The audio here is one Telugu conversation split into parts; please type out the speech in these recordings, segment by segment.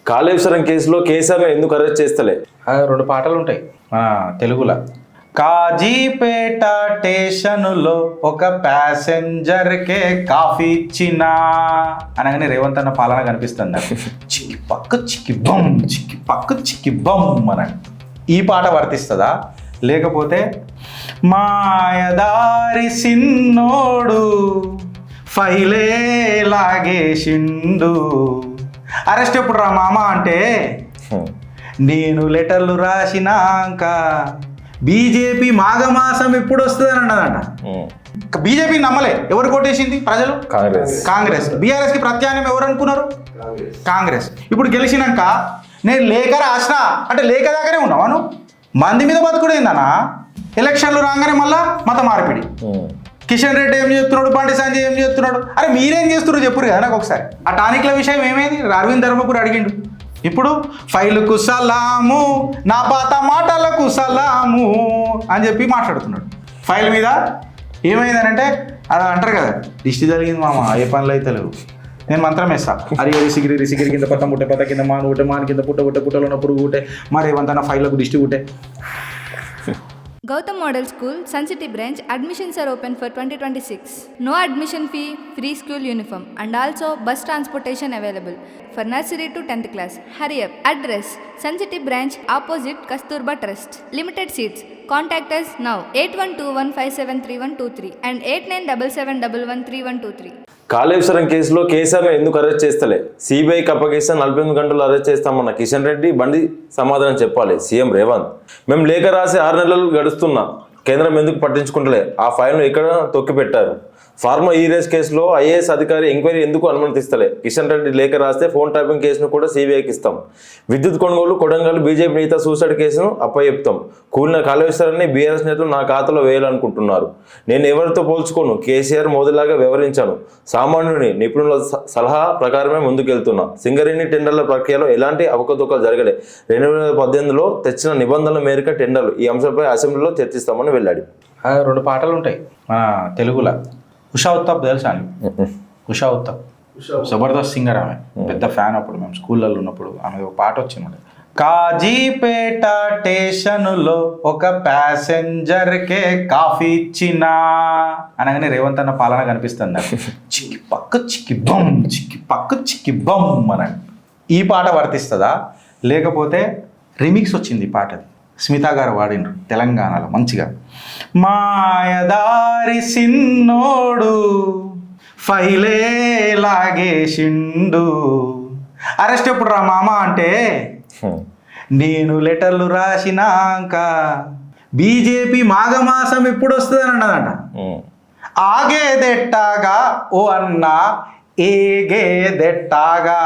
కాళేశ్వరం కేసులో కేసీఆర్ ఎందుకు అరెస్ట్ చేస్తలే? రెండు పాటలు ఉంటాయి తెలుగులో. కాజీపేట స్టేషనులో ఒక ప్యాసెంజర్కే కాఫీ ఇచ్చినా అనగానే రేవంత్ అన్న పాలన కనిపిస్తుంది నాకు. చిక్కి పక్క చిక్కి బమ్, చిక్కి పక్క చిక్కి బమ్ అని. ఈ పాట వర్తిస్తుందా? లేకపోతే మాయదారి సిన్నోడు ఫైలే లాగేసిండు, అరెస్ట్ ఎప్పుడు రా మామ అంటే నేను లెటర్లు రాసినాక బీజేపీ మాఘమాసం ఎప్పుడు వస్తుంది అని అన్నదంట. బీజేపీ నమ్మలే. ఎవరు కొట్టేసింది? ప్రజలు. కాంగ్రెస్. బీఆర్ఎస్కి ప్రత్యామ్నాయం ఎవరు అనుకున్నారు? కాంగ్రెస్. ఇప్పుడు గెలిచినాక నేను లేఖ రాసిన అంటే లేఖ దాకానే ఉన్నావాను. మంది మీద బతుకుడేందనా? ఎలక్షన్లు రాగానే మళ్ళా మత మార్పిడి. కిషన్ రెడ్డి ఏం చేస్తున్నాడు, బండి సంజయ్ ఏం చేస్తున్నాడు, అరే మీరేం చేస్తున్నారు చెప్పురు కదా నాకు ఒకసారి. ఆ టానిక్ల విషయం ఏమైంది? అరవింద్ ధర్మపురి అడిగిండు. ఇప్పుడు ఫైలుకు సలాము, నా పాత మాటలకు సలాము అని చెప్పి మాట్లాడుతున్నాడు. ఫైల్ మీద ఏమైందనంటే అది అంటారు కదా, దిష్టి జరిగింది మామ, ఏ పనులు అయితే లేవు. నేను మంత్రం వేస్తా, అరి రిసిగిరి కింద పత్తం పుట్టే, పత్త కింద మాను పుట్టే, మాను కింద పుట్టలో ఉన్న పురుగు పుట్టే, మరి ఏమంతా ఫైళ్ళకు దిష్టి పుట్టే. Gautam Model School, Sun City branch, admissions are open for 2026. No admission fee, free school uniform and also bus transportation available for nursery to 10th class. Hurry up. Address: Sun City branch opposite Kasturba Trust. Limited seats. Contact us now 8121573123 and 8977113123. Kaleshwaram కేసులో కేసీఆర్ ఎందుకు అరెస్ట్ చేస్తలే? సిబిఐకి అప్పగిస్తే 48 గంటలు అరెస్ట్ చేస్తామన్న కిషన్ రెడ్డి, బండి సమాధానం చెప్పాలి. సీఎం రేవంత్: మేము లేఖ రాసి 6 నెలలు గడుస్తున్నా, కేంద్రం ఎందుకు పట్టించుకుంటలే? ఆ ఫైల్ను ఎక్కడ తొక్కి పెట్టారు? ఫార్మా ఈరేస్ కేసులో ఐఏఎస్ అధికారి ఎంక్వైరీ ఎందుకు అనుమతిస్తలే? కిషన్ రెడ్డి లేఖ రాస్తే ఫోన్ ట్యాపింగ్ కేసును కూడా సిబిఐకి ఇస్తాం. విద్యుత్ కొనుగోలు కొడంగల్ బీజేపీ నేత సూసైడ్ కేసును అప్పచెప్తాం. కూలిన కాళేశ్వరాన్ని బీఆర్ఎస్ నేతలు నా ఖాతాలో వేయాలనుకుంటున్నారు. నేను ఎవరితో పోల్చుకోను, కేసీఆర్ మోదీలాగా వ్యవహరించాను. సామాన్యుని నిపుణుల సలహా ప్రకారమే ముందుకెళ్తున్నా. సింగరేణి టెండర్ల ప్రక్రియలో ఎలాంటి అవకతవకలు జరగలే. 2018లో తెచ్చిన నిబంధనల మేరకు టెండర్లు. ఈ అంశంపై అసెంబ్లీలో చర్చిస్తామని వెళ్ళాడు. రెండు పాటలు ఉంటాయి తెలుగులో. ఉషా ఉత్తప్ తెలుసా అండి? ఉషా ఉత్తప్ జబర్దస్త్ సింగర్, ఆమె పెద్ద ఫ్యాన్. అప్పుడు మేము స్కూళ్ళల్లో ఉన్నప్పుడు ఆమె ఒక పాట వచ్చింది. కాజీపేట స్టేషనులో ఒక ప్యాసెంజర్కే కాఫీ ఇచ్చినా అనగానే రేవంత్ అన్న పాలన కనిపిస్తుంది నాకు. చిక్కి పక్క చిక్కి బమ్, చిక్కి పక్క చిక్కి బమ్ అని. ఈ పాట వర్తిస్తుందా? లేకపోతే రీమిక్స్ వచ్చింది ఈ పాటది, స్మితా గారు వాడినరు తెలంగాణలో మంచిగా. మాయదారి సిన్నోడు ఫైలే లాగేసిండు, అరెస్ట్ ఎప్పుడు రా మామ అంటే నేను లెటర్లు రాసినాక బీజేపీ మాఘమాసం ఎప్పుడు వస్తుంది అని అన్నదంట. ఆగేదెట్టాగా ఓ అన్న ఏగేదెట్టాగా.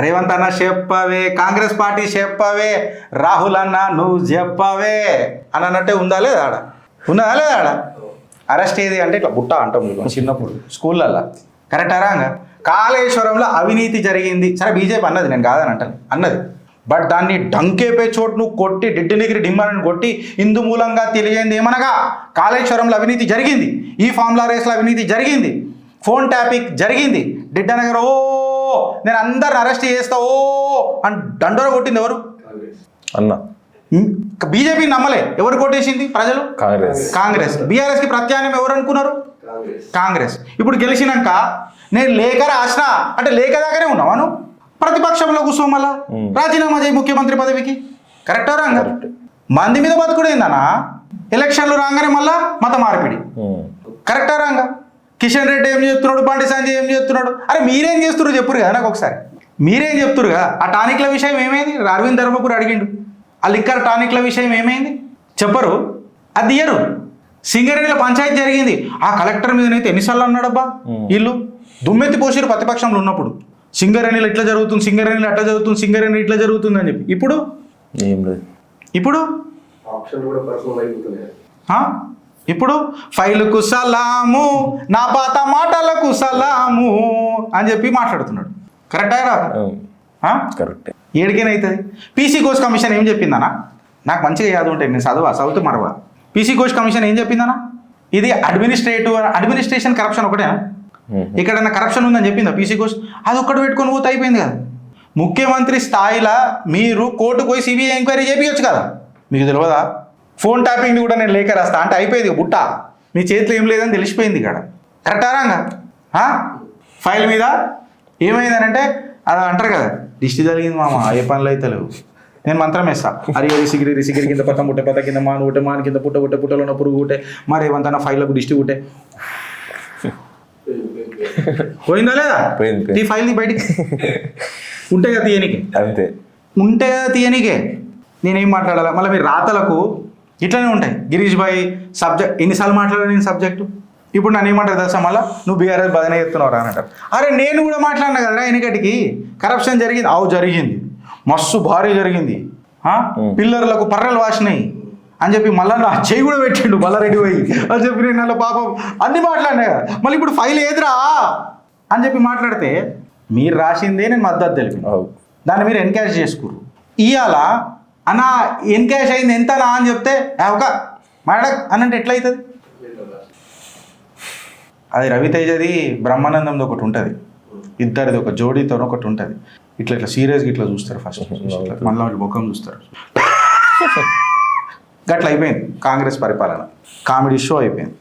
రేవంత్ అన్న చెప్పవే, కాంగ్రెస్ పార్టీ చెప్పవే, రాహుల్ అన్న నువ్వు చెప్పవే అని అన్నట్టే ఉందా లేదా ఆడ? ఉన్నదా లేదా ఆడ? అరెస్ట్ ఏది అంటే ఇట్లా బుట్ట అంటాం చిన్నప్పుడు స్కూళ్ళల్లో. కరెక్ట్ అరాంగా? కాళేశ్వరంలో అవినీతి జరిగింది, సరే బీజేపీ అన్నది, నేను కాదని అంటాను, అన్నది. బట్ దాన్ని డంకేపే చోటు నువ్వు కొట్టి డిడ్డినిగిరి డిమ్మని కొట్టి ఇందు మూలంగా తెలియంది ఏమనగా కాళేశ్వరంలో అవినీతి జరిగింది, ఈ ఫార్ములా రేస్లో అవినీతి జరిగింది, ఫోన్ ట్యాపింగ్ జరిగింది, డిడ్డనగర్ ఓ నేను అందరిని అరెస్ట్ చేస్తా ఓ అని దండోర కొట్టింది ఎవరు? అన్న. బీజేపీ నమ్మలే. ఎవరు కొట్టేసింది? ప్రజలు. కాంగ్రెస్. బీఆర్ఎస్కి ప్రత్యామ్నాయం ఎవరు అనుకున్నారు? కాంగ్రెస్. ఇప్పుడు గెలిచినాక నేను లేఖ రాసిన అంటే లేఖ దాకానే ఉన్నావాను. ప్రతిపక్షంలో కూర్చో మళ్ళా రాజీనామా చేయి ముఖ్యమంత్రి పదవికి. కరెక్టా రాంగా? మంది మీద బతుకుడేందనా? ఎలక్షన్లు రాగానే మళ్ళా మత మార్పిడి. కరెక్టా రాంగా? కిషన్ రెడ్డి ఏం చేస్తున్నాడు, బండి సంజయ్ ఏం చేస్తున్నాడు, అరే మీరేం చేస్తున్నారు చెప్పురు కదా నాకు ఒకసారి. మీరేం చెప్తురు కదా? ఆ టానిక్ల విషయం ఏమైంది? అరవింద్ ధర్మపురి అడిగిండు. ఆ లిక్కర్ టానిక్ల విషయం ఏమైంది? చెప్పరు, అది తీయరు. సింగరేణిలో పంచాయతీ జరిగింది, ఆ కలెక్టర్ మీదనైతే ఎన్నిసార్లు అన్నాడబ్బా వీళ్ళు. దుమ్మెత్తి పోసిరు ప్రతిపక్షంలో ఉన్నప్పుడు. సింగరేణిలో ఇట్లా జరుగుతుంది, సింగరేణిలో అట్లా జరుగుతుంది, సింగరేణి ఇట్లా జరుగుతుంది అని చెప్పి. ఇప్పుడు ఇప్పుడు ఇప్పుడు ఫైలుకు సలాము, నా పాత మాటలకు సలాము అని చెప్పి మాట్లాడుతున్నాడు. కరెక్టా? కరెక్ట్. ఏడికేనవుతుంది. పీసీ ఘోష్ కమిషన్ ఏం చెప్పిందనా? నాకు మంచిగా యాద ఉంటాయి, నేను చదువుతూ మరవా. పీసీ ఘోష్ కమిషన్ ఏం చెప్పిందనా? ఇది అడ్మినిస్ట్రేషన్ కరప్షన్ ఒకటేనా? ఎక్కడన్నా కరప్షన్ ఉందని చెప్పిందా పీసీ ఘోష్? అది ఒక్కటి పెట్టుకొని పోతే అయిపోయింది కదా. ముఖ్యమంత్రి స్థాయిలో మీరు కోర్టుకు పోయి సిబిఐ ఎంక్వైరీ చేయించచ్చు కదా, మీకు తెలియదా? ఫోన్ ట్యాపింగ్ కూడా నేను లేఖ రాస్తా అంటే అయిపోయింది ఇక బుట్ట, మీ చేతిలో ఏం లేదని తెలిసిపోయింది ఇక్కడ. కరెక్టా రాంగా? ఫైల్ మీద ఏమైందనంటే అది అంటారు కదా, దిష్టి జరిగింది మామ, ఏ పనులు అయితే లేవు. నేను మంత్రం వేస్తా, అరి రిసిగిరి కింద పత్తం పుట్టే పత్త కింద మాను పుట్టే మాను కింద పుట్టలో ఉన్న పురుగు పుట్టే మరి ఏమంతా ఫైళ్ళకు దిష్టి పుట్టే. పోయిందా లేదా? పోయింది. ఈ ఫైల్ బయటికి ఉంటే కదా తీయనికే, అంతే ఉంటే కదా తీయనికే. నేనేం మాట్లాడాలి మళ్ళీ? మీరు రాతలకు ఇట్లనే ఉంటాయి. గిరీష్ భాయ్ సబ్జెక్ట్ ఎన్నిసార్లు మాట్లాడాను నేను సబ్జెక్టు. ఇప్పుడు నన్ను ఏమంటారు తెలుసా, మళ్ళీ నువ్వు బీఆర్ఎస్ బదనే చెప్తున్నావు అని అంటారు. అరే నేను కూడా మాట్లాడినా కదరా ఎన్నికటికి, కరప్షన్ జరిగింది, జరిగింది, మస్తు భారీ జరిగింది, పిల్లర్లకు పర్రెలు వాసినాయి అని చెప్పి మళ్ళీ నా చెయ్యి కూడా పెట్టిండు మల్లారెడ్డి పోయి అని చెప్పి నేను అలా పాపం అన్ని మాట్లాడినా కదా. మళ్ళీ ఇప్పుడు ఫైల్ ఏదిరా అని చెప్పి మాట్లాడితే మీరు రాసిందే నేను మద్దతు తెలిపిన, దాన్ని మీరు ఎన్కాష్ చేసుకుర్రు. ఇవాళ అన్న ఎన్కాష్ అయింది ఎంతనా అని చెప్తే ఒక మాడక్ అని అంటే ఎట్లయితుంది? అది రవితేజది బ్రహ్మానందంది ఒకటి ఉంటుంది, ఇద్దరిది ఒక జోడీతో ఒకటి ఉంటుంది. ఇట్లా ఇట్లా సీరియస్గా ఇట్లా చూస్తారు ఫస్ట్, మళ్ళీ ముఖం చూస్తారు. గట్ల అయిపోయింది కాంగ్రెస్ పరిపాలన, కామెడీ షో అయిపోయింది.